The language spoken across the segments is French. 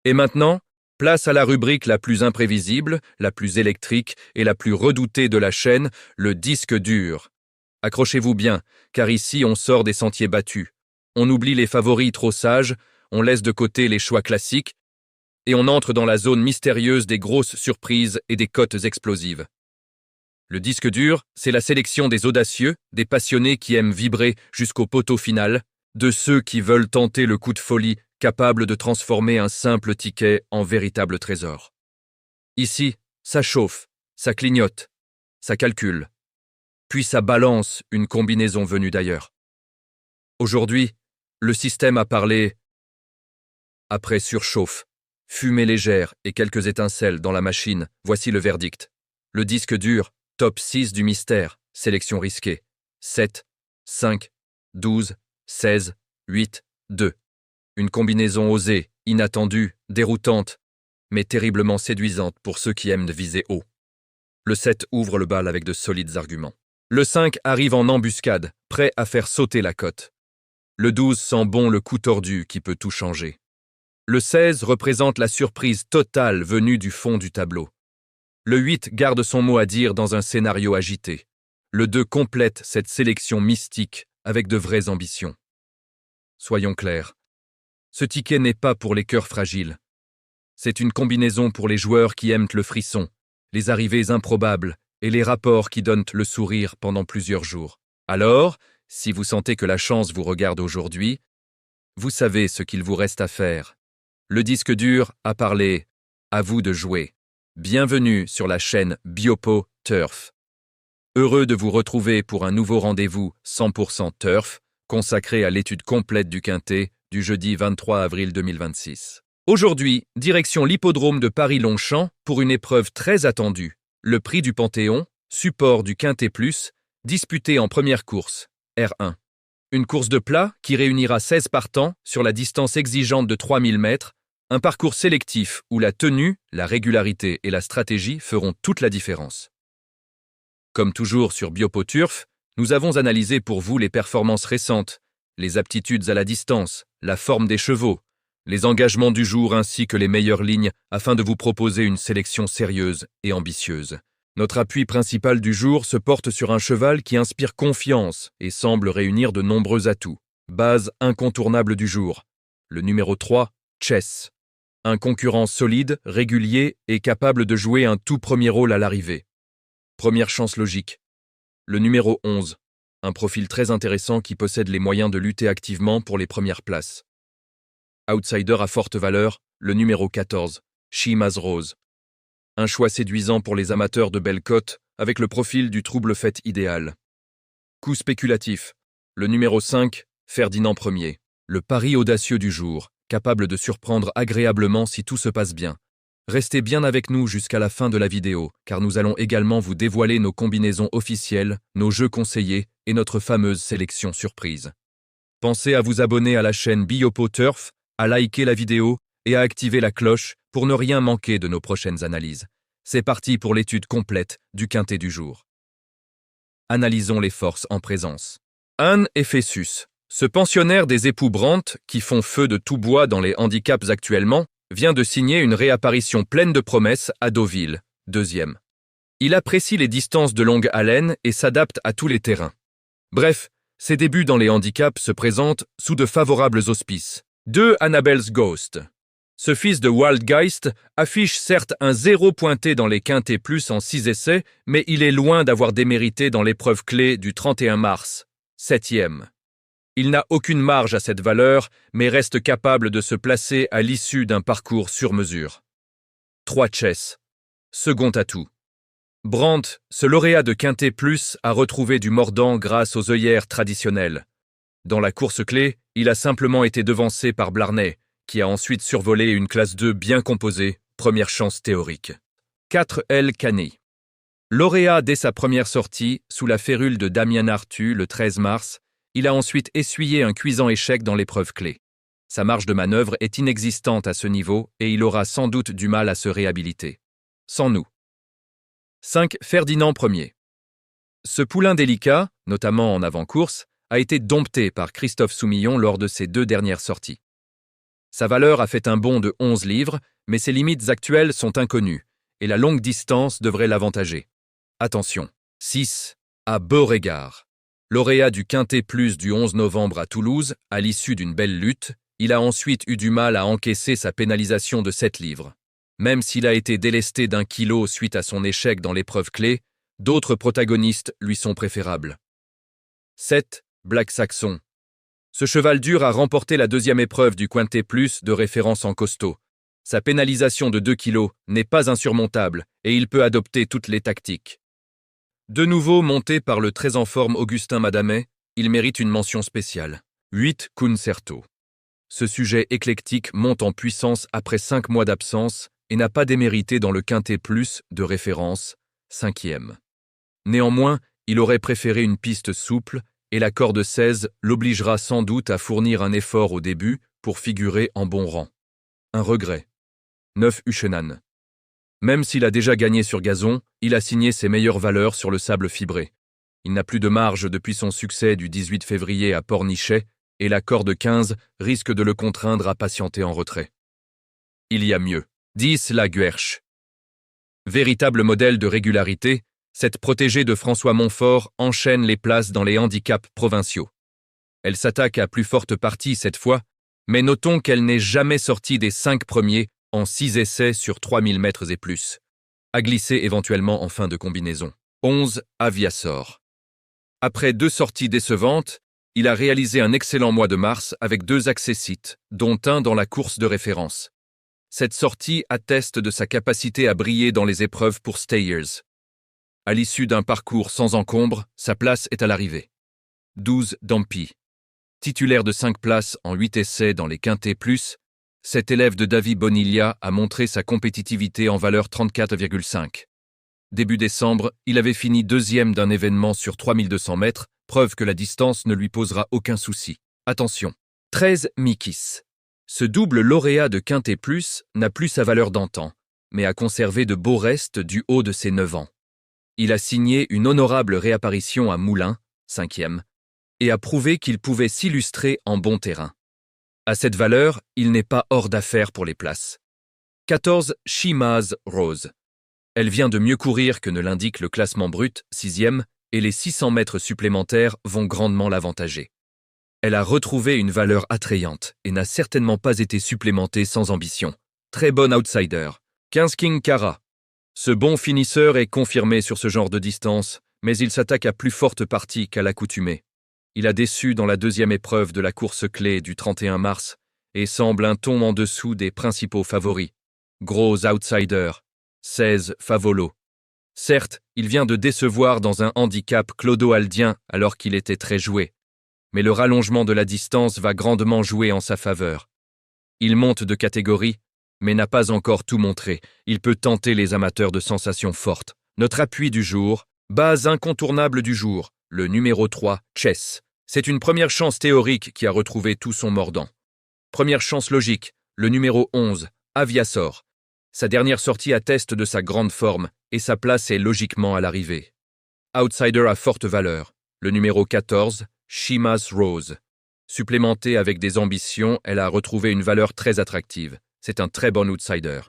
Et maintenant, place à la rubrique la plus imprévisible, la plus électrique et la plus redoutée de la chaîne, le disque dur. Accrochez-vous bien, car ici on sort des sentiers battus. On oublie les favoris trop sages, on laisse de côté les choix classiques, et on entre dans la zone mystérieuse des grosses surprises et des cotes explosives. Le disque dur, c'est la sélection des audacieux, des passionnés qui aiment vibrer jusqu'au poteau final, de ceux qui veulent tenter le coup de folie capable de transformer un simple ticket en véritable trésor. Ici, ça chauffe, ça clignote, ça calcule, puis ça balance une combinaison venue d'ailleurs. Aujourd'hui, le système a parlé après surchauffe, fumée légère et quelques étincelles dans la machine, voici le verdict. Le disque dur, top 6 du mystère, sélection risquée. 7, 5, 12, 16, 8, 2. Une combinaison osée, inattendue, déroutante, mais terriblement séduisante pour ceux qui aiment de viser haut. Le 7 ouvre le bal avec de solides arguments. Le 5 arrive en embuscade, prêt à faire sauter la cote. Le 12 sent bon le coup tordu qui peut tout changer. Le 16 représente la surprise totale venue du fond du tableau. Le 8 garde son mot à dire dans un scénario agité. Le 2 complète cette sélection mystique avec de vraies ambitions. Soyons clairs, ce ticket n'est pas pour les cœurs fragiles. C'est une combinaison pour les joueurs qui aiment le frisson, les arrivées improbables et les rapports qui donnent le sourire pendant plusieurs jours. Alors, si vous sentez que la chance vous regarde aujourd'hui, vous savez ce qu'il vous reste à faire. Le disque dur a parlé, à vous de jouer. Bienvenue sur la chaîne Biopo Turf. Heureux de vous retrouver pour un nouveau rendez-vous 100% Turf, consacré à l'étude complète du quintet du jeudi 23 avril 2026. Aujourd'hui, direction l'hippodrome de Paris-Longchamp pour une épreuve très attendue, le prix du Panthéon, support du Quintet Plus, disputé en première course, R1. Une course de plat qui réunira 16 partants sur la distance exigeante de 3000 mètres, un parcours sélectif où la tenue, la régularité et la stratégie feront toute la différence. Comme toujours sur Biopo Turf, nous avons analysé pour vous les performances récentes, les aptitudes à la distance, la forme des chevaux, les engagements du jour ainsi que les meilleures lignes afin de vous proposer une sélection sérieuse et ambitieuse. Notre appui principal du jour se porte sur un cheval qui inspire confiance et semble réunir de nombreux atouts. Base incontournable du jour, le numéro 3, Chess. Un concurrent solide, régulier et capable de jouer un tout premier rôle à l'arrivée. Première chance logique. Le numéro 11. Un profil très intéressant qui possède les moyens de lutter activement pour les premières places. Outsider à forte valeur, le numéro 14. Shima's Rose. Un choix séduisant pour les amateurs de belles cotes avec le profil du trouble fête idéal. Coup spéculatif. Le numéro 5. Ferdinand Ier. Le pari audacieux du jour, capable de surprendre agréablement si tout se passe bien. Restez bien avec nous jusqu'à la fin de la vidéo, car nous allons également vous dévoiler nos combinaisons officielles, nos jeux conseillés et notre fameuse sélection surprise. Pensez à vous abonner à la chaîne Biopo Turf, à liker la vidéo et à activer la cloche pour ne rien manquer de nos prochaines analyses. C'est parti pour l'étude complète du quintet du jour. Analysons les forces en présence. Anne Ephésus. Ce pensionnaire des époux Brandt, qui font feu de tout bois dans les handicaps actuellement, vient de signer une réapparition pleine de promesses à Deauville, 2e. Il apprécie les distances de longue haleine et s'adapte à tous les terrains. Bref, ses débuts dans les handicaps se présentent sous de favorables auspices. 2 Annabelle's Ghost. Ce fils de Waldgeist affiche certes un 0 pointé dans les quintets plus en 6 essais, mais il est loin d'avoir démérité dans l'épreuve clé du 31 mars, 7e. Il n'a aucune marge à cette valeur, mais reste capable de se placer à l'issue d'un parcours sur mesure. 3 Chess. Second atout. Brandt, ce lauréat de Quintet Plus, a retrouvé du mordant grâce aux œillères traditionnelles. Dans la course clé, il a simplement été devancé par Blarney, qui a ensuite survolé une classe 2 bien composée, première chance théorique. 4 L. Canny. Lauréat dès sa première sortie, sous la férule de Damien Artu le 13 mars, il a ensuite essuyé un cuisant échec dans l'épreuve clé. Sa marge de manœuvre est inexistante à ce niveau et il aura sans doute du mal à se réhabiliter. Sans nous. 5 Ferdinand Ier. Ce poulain délicat, notamment en avant-course, a été dompté par Christophe Soumillon lors de ses 2 dernières sorties. Sa valeur a fait un bond de 11 livres, mais ses limites actuelles sont inconnues, et la longue distance devrait l'avantager. Attention. 6. À Beauregard. Lauréat du Quintet Plus du 11 novembre à Toulouse, à l'issue d'une belle lutte, il a ensuite eu du mal à encaisser sa pénalisation de 7 livres. Même s'il a été délesté d'1 kilo suite à son échec dans l'épreuve clé, d'autres protagonistes lui sont préférables. 7. Black Saxon. Ce cheval dur a remporté la deuxième épreuve du Quintet Plus de référence en costaud. Sa pénalisation de 2 kilos n'est pas insurmontable et il peut adopter toutes les tactiques. De nouveau monté par le très en forme Augustin Madamet, il mérite une mention spéciale. 8. Concerto. Ce sujet éclectique monte en puissance après 5 mois d'absence et n'a pas démérité dans le Quintet Plus de référence, 5e. Néanmoins, il aurait préféré une piste souple et la corde 16 l'obligera sans doute à fournir un effort au début pour figurer en bon rang. Un regret. 9. Huchenan. Même s'il a déjà gagné sur gazon, il a signé ses meilleures valeurs sur le sable fibré. Il n'a plus de marge depuis son succès du 18 février à Pornichet et la corde 15 risque de le contraindre à patienter en retrait. Il y a mieux. 10. La Guerche. Véritable modèle de régularité, cette protégée de François Montfort enchaîne les places dans les handicaps provinciaux. Elle s'attaque à plus forte partie cette fois, mais notons qu'elle n'est jamais sortie des 5 premiers en 6 essais sur 3000 mètres et plus, à glisser éventuellement en fin de combinaison. 11. Aviasor. Après 2 sorties décevantes, il a réalisé un excellent mois de mars avec 2 accessites, dont un dans la course de référence. Cette sortie atteste de sa capacité à briller dans les épreuves pour stayers. À l'issue d'un parcours sans encombre, sa place est à l'arrivée. 12. Dampy. Titulaire de 5 places en 8 essais dans les Quintets Plus, cet élève de David Bonilla a montré sa compétitivité en valeur 34,5. Début décembre, il avait fini 2e d'un événement sur 3200 mètres, preuve que la distance ne lui posera aucun souci. Attention. 13. Mikis. Ce double lauréat de Quintet Plus n'a plus sa valeur d'antan, mais a conservé de beaux restes du haut de ses 9 ans. Il a signé une honorable réapparition à Moulins, 5e, et a prouvé qu'il pouvait s'illustrer en bon terrain. À cette valeur, il n'est pas hors d'affaire pour les places. 14. Shimaz Rose. Elle vient de mieux courir que ne l'indique le classement brut, 6e, et les 600 mètres supplémentaires vont grandement l'avantager. Elle a retrouvé une valeur attrayante et n'a certainement pas été supplémentée sans ambition. Très bon outsider. 15. King Cara. Ce bon finisseur est confirmé sur ce genre de distance, mais il s'attaque à plus forte partie qu'à l'accoutumée. Il a déçu dans la 2e épreuve de la course clé du 31 mars et semble un ton en dessous des principaux favoris. Gros outsider. 16. Favolo. Certes, il vient de décevoir dans un handicap clodo-aldien alors qu'il était très joué. Mais le rallongement de la distance va grandement jouer en sa faveur. Il monte de catégorie, mais n'a pas encore tout montré. Il peut tenter les amateurs de sensations fortes. Notre appui du jour, base incontournable du jour, le numéro 3, Chess. C'est une première chance théorique qui a retrouvé tout son mordant. Première chance logique, le numéro 11, Aviasor. Sa dernière sortie atteste de sa grande forme et sa place est logiquement à l'arrivée. Outsider à forte valeur, le numéro 14, Shimaz Rose. Supplémentée avec des ambitions, elle a retrouvé une valeur très attractive. C'est un très bon outsider.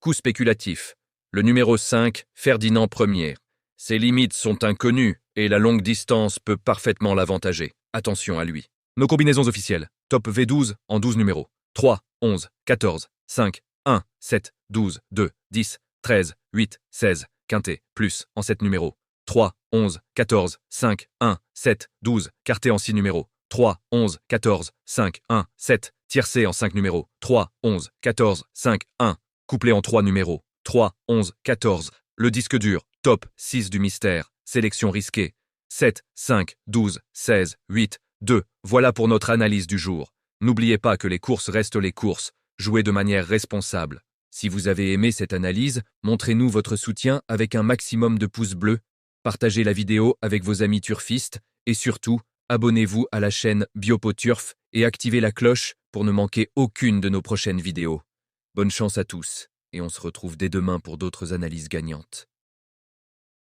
Coup spéculatif, le numéro 5, Ferdinand Ier. Ses limites sont inconnues et la longue distance peut parfaitement l'avantager. Attention à lui. Nos combinaisons officielles. Top V12 en 12 numéros. 3, 11, 14, 5, 1, 7, 12, 2, 10, 13, 8, 16. Quintet, plus, en 7 numéros. 3, 11, 14, 5, 1, 7, 12. Quartet en 6 numéros. 3, 11, 14, 5, 1, 7. Tiercé en 5 numéros. 3, 11, 14, 5, 1. Couplet en 3 numéros. 3, 11, 14. Le disque dur. Top 6 du mystère. Sélection risquée. 7, 5, 12, 16, 8, 2. Voilà pour notre analyse du jour. N'oubliez pas que les courses restent les courses. Jouez de manière responsable. Si vous avez aimé cette analyse, montrez-nous votre soutien avec un maximum de pouces bleus. Partagez la vidéo avec vos amis turfistes et surtout, abonnez-vous à la chaîne BiopoTurf et activez la cloche pour ne manquer aucune de nos prochaines vidéos. Bonne chance à tous et on se retrouve dès demain pour d'autres analyses gagnantes.